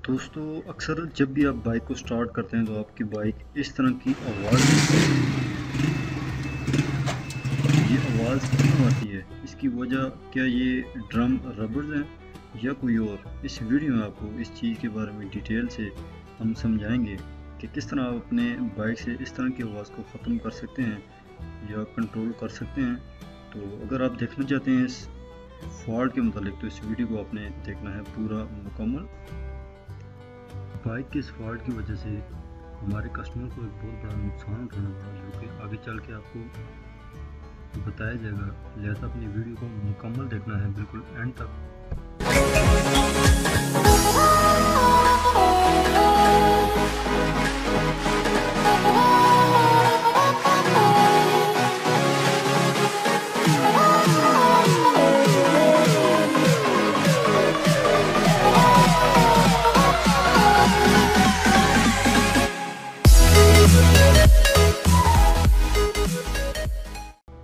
दोस्तों अक्सर जब भी आप बाइक को स्टार्ट करते हैं तो आपकी बाइक इस तरह की आवाज़ देती है। ये आवाज़ क्यों आती है, इसकी वजह क्या ये ड्रम रबर्स हैं या कोई और। इस वीडियो में आपको इस चीज़ के बारे में डिटेल से हम समझाएंगे कि किस तरह आप अपने बाइक से इस तरह की आवाज़ को ख़त्म कर सकते हैं या कंट्रोल कर सकते हैं। तो अगर आप देखना चाहते हैं इस फॉल्ट के मुतालिक तो इस वीडियो को आपने देखना है पूरा मुकम्मल। बाइक के इस फॉल्ट की वजह से हमारे कस्टमर को एक बहुत बड़ा नुकसान उठाना पड़ा, जो कि आगे चल के आपको बताया जाएगा। लिहाजा अपनी वीडियो को मुकम्मल देखना है, बिल्कुल एंड तक।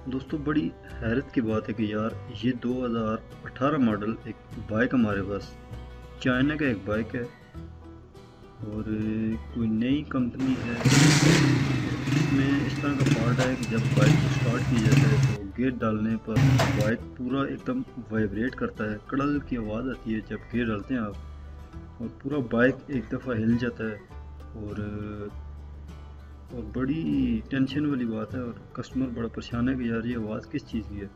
दोस्तों बड़ी हैरत की बात है कि यार ये 2018 मॉडल एक बाइक हमारे पास चाइना का एक बाइक है और कोई नई कंपनी है। इसमें इस तरह का फॉल्ट है कि जब बाइक को स्टार्ट की जाता है तो गियर डालने पर बाइक पूरा एकदम वाइब्रेट करता है, कड़ल की आवाज़ आती है जब गियर डालते हैं आप, और पूरा बाइक एक दफ़ा हिल जाता है और बड़ी टेंशन वाली बात है। और कस्टमर बड़ा परेशान है कि यार ये आवाज़ किस चीज़ की है।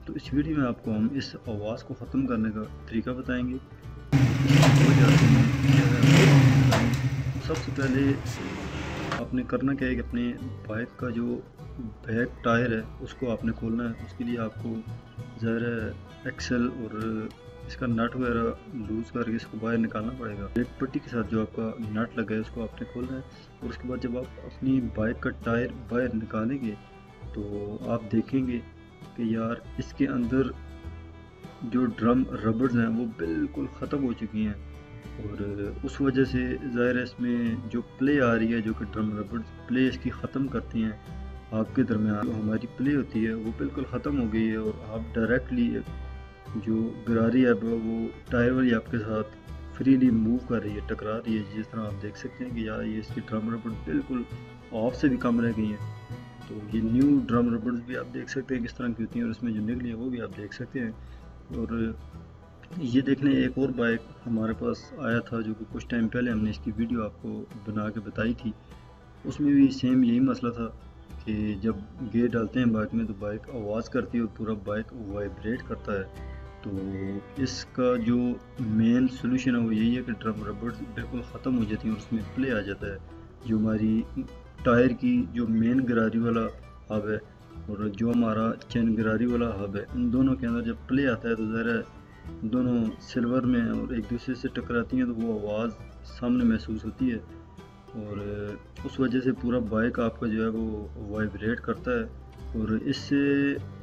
तो इस वीडियो में आपको हम इस आवाज़ को ख़त्म करने का तरीका बताएंगे। सबसे पहले आपने करना क्या है कि अपने बाइक का जो बैक टायर है उसको आपने खोलना है। उसके लिए आपको ज़रा एक्सेल और इसका नट वगैरह लूज़ करके इसको बाहर निकालना पड़ेगा। एक पट्टी के साथ जो आपका नट लगा है उसको आपने खोलना है, और उसके बाद जब आप अपनी बाइक का टायर बाहर निकालेंगे तो आप देखेंगे कि यार इसके अंदर जो ड्रम रबर्स हैं वो बिल्कुल ख़त्म हो चुकी हैं, और उस वजह से ज़ाहिर है इसमें जो प्ले आ रही है, जो कि ड्रम रबर्स प्ले इसकी ख़त्म करती हैं आपके दरमियान, जो हमारी प्ले होती है वो बिल्कुल ख़त्म हो गई है। और आप डायरेक्टली जो गरारी है वो टायर वाली आपके साथ फ्रीली मूव कर रही है, टकरा रही है। जिस तरह आप देख सकते हैं कि यार ये इसकी ड्रम रबड़ बिल्कुल ऑफ से भी कम रह गई हैं। तो ये न्यू ड्रम रबर्स भी आप देख सकते हैं किस तरह की होती हैं, और इसमें जो निकली है वो भी आप देख सकते हैं। और ये देखने एक और बाइक हमारे पास आया था जो कि कुछ टाइम पहले हमने इसकी वीडियो आपको बना के बताई थी। उसमें भी सेम यही मसला था कि जब गियर डालते हैं बाइक में तो बाइक आवाज़ करती है और पूरा बाइक वाइब्रेट करता है। तो इसका जो मेन सोल्यूशन है वो यही है कि ड्रम रबर्स बिल्कुल ख़त्म हो जाती हैं और उसमें प्ले आ जाता है। जो हमारी टायर की जो मेन गरारी वाला हब है और जो हमारा चैन गरारी वाला हब है, इन दोनों के अंदर जब प्ले आता है तो ज़रा दोनों सिल्वर में और एक दूसरे से टकराती हैं, तो वो आवाज़ सामने महसूस होती है और उस वजह से पूरा बाइक आपका जो है वो वाइब्रेट करता है। और इससे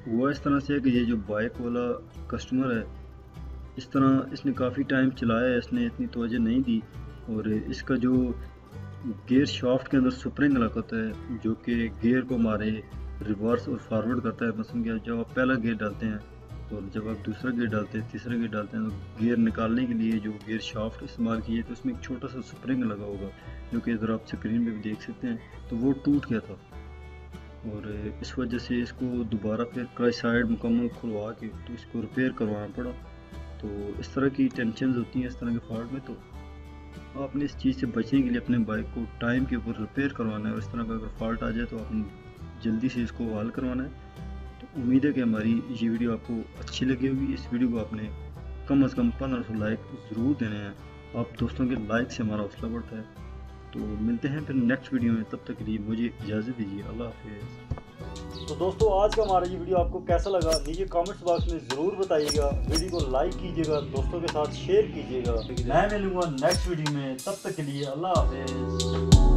हुआ इस तरह से है कि ये जो बाइक वाला कस्टमर है, इस तरह इसने काफ़ी टाइम चलाया है, इसने इतनी तवज्जो नहीं दी, और इसका जो गियर शाफ्ट के अंदर स्प्रिंग लगा होता है जो कि गियर को हमारे रिवर्स और फॉरवर्ड करता है। मसलन क्या, जब आप पहला गियर डालते हैं और जब आप दूसरा गियर डालते हैं, तीसरा गियर डालते हैं, तो गियर निकालने के लिए जो गियर शाफ्ट इस्तेमाल किए तो उसमें एक छोटा सा स्प्रिंग लगा होगा जो कि इधर आप स्क्रीन पे भी देख सकते हैं। तो वो टूट गया था और इस वजह से इसको दोबारा फिर क्रच साइड मुकम्मल खुलवा के तो इसको रिपेयर करवाना पड़ा। तो इस तरह की टेंशन होती हैं इस तरह के फॉल्ट में। तो आपने इस चीज़ से बचने के लिए अपने बाइक को टाइम के ऊपर रिपेयर करवाना है, और इस तरह का अगर फॉल्ट आ जाए तो आपने जल्दी से इसको हल करवाना है। तो उम्मीद है कि हमारी ये वीडियो आपको अच्छी लगी होगी। इस वीडियो को आपने कम से कम 1500 लाइक ज़रूर देने हैं। आप दोस्तों के लाइक से हमारा हौसला बढ़ता है। तो मिलते हैं फिर नेक्स्ट वीडियो में, तब तक के लिए मुझे इजाज़त दीजिए। अल्लाह हाफिज़। तो दोस्तों आज का हमारा ये वीडियो आपको कैसा लगा नीचे कमेंट्स बॉक्स में ज़रूर बताइएगा। वीडियो को लाइक कीजिएगा, दोस्तों के साथ शेयर कीजिएगा। मैं मिलूंगा नेक्स्ट वीडियो में, तब तक के लिए अल्लाह हाफिज़।